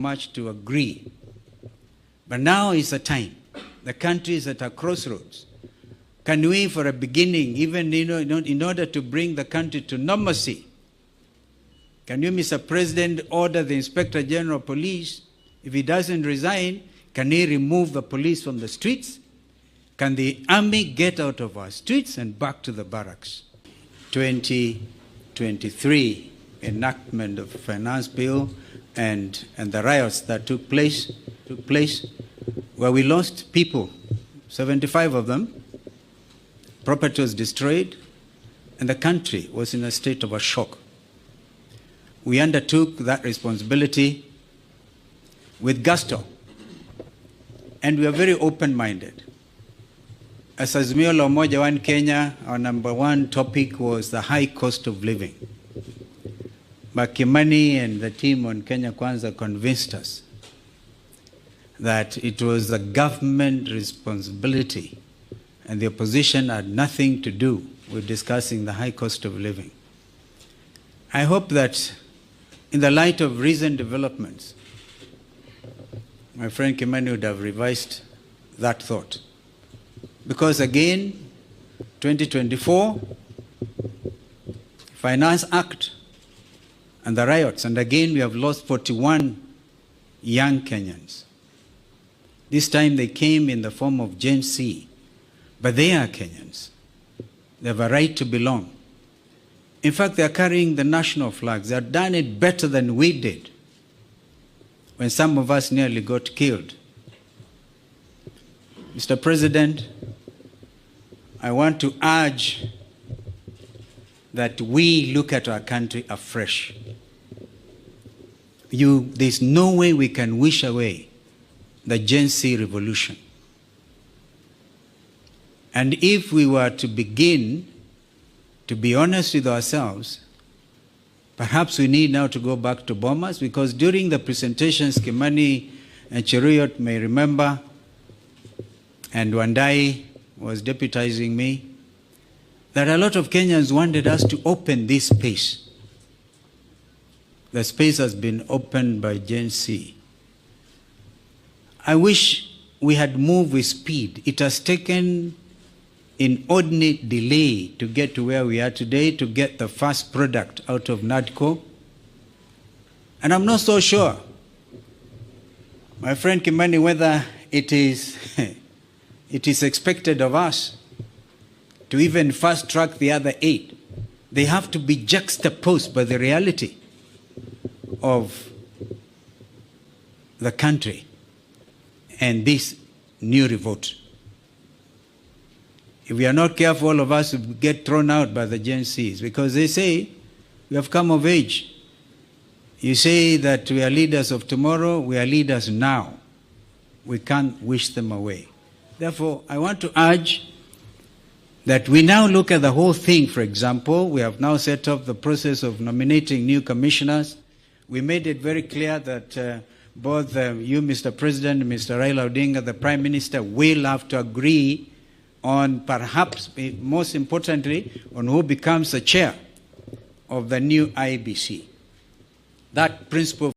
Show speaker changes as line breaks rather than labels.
much to agree. But now is the time. The country is at a crossroads. Can we, for a beginning, even in order to bring the country to normalcy, can you, Mr. President, order the Inspector General of Police, if he doesn't resign, can he remove the police from the streets? Can the army get out of our streets and back to the barracks? 2023 enactment of the finance bill and the riots that took place, where we lost people, 75 of them, property was destroyed, and the country was in a state of a shock. We undertook that responsibility with gusto, and we are very open-minded. As Azimio la Umoja One Kenya, our number one topic was the high cost of living. But Kimani and the team on Kenya Kwanza convinced us that it was the government responsibility and the opposition had nothing to do with discussing the high cost of living. I hope that in the light of recent developments, my friend Kimani would have revised that thought. Because again, 2024, Finance Act and the riots, and again we have lost 41 young Kenyans. This time they came in the form of Gen Z, but they are Kenyans. They have a right to belong. In fact, they are carrying the national flags. They have done it better than we did when some of us nearly got killed. Mr. President, I want to urge that we look at our country afresh. There's no way we can wish away the Gen Z revolution. And if we were to begin to be honest with ourselves, perhaps we need now to go back to Bomas, because during the presentations, Kimani and Cheruiyot may remember, and Wandai was deputizing me, that a lot of Kenyans wanted us to open this space. The space has been opened by Gen Z. I wish we had moved with speed. It has taken inordinate delay to get to where we are today, to get the first product out of NADCO. And I'm not so sure, my friend Kimani, whether it is expected of us to even fast track the other 8. They have to be juxtaposed by the reality of the country and this new revolt. If we are not careful, all of us will get thrown out by the Gen Zs, because they say we have come of age. You say that we are leaders of tomorrow, we are leaders now. We can't wish them away. Therefore, I want to urge that we now look at the whole thing. For example, we have now set up the process of nominating new commissioners. We made it very clear that both you, Mr. President, and Mr. Raila Odinga, the Prime Minister, will have to agree on, perhaps most importantly, on who becomes the chair of the new Iebc. That principle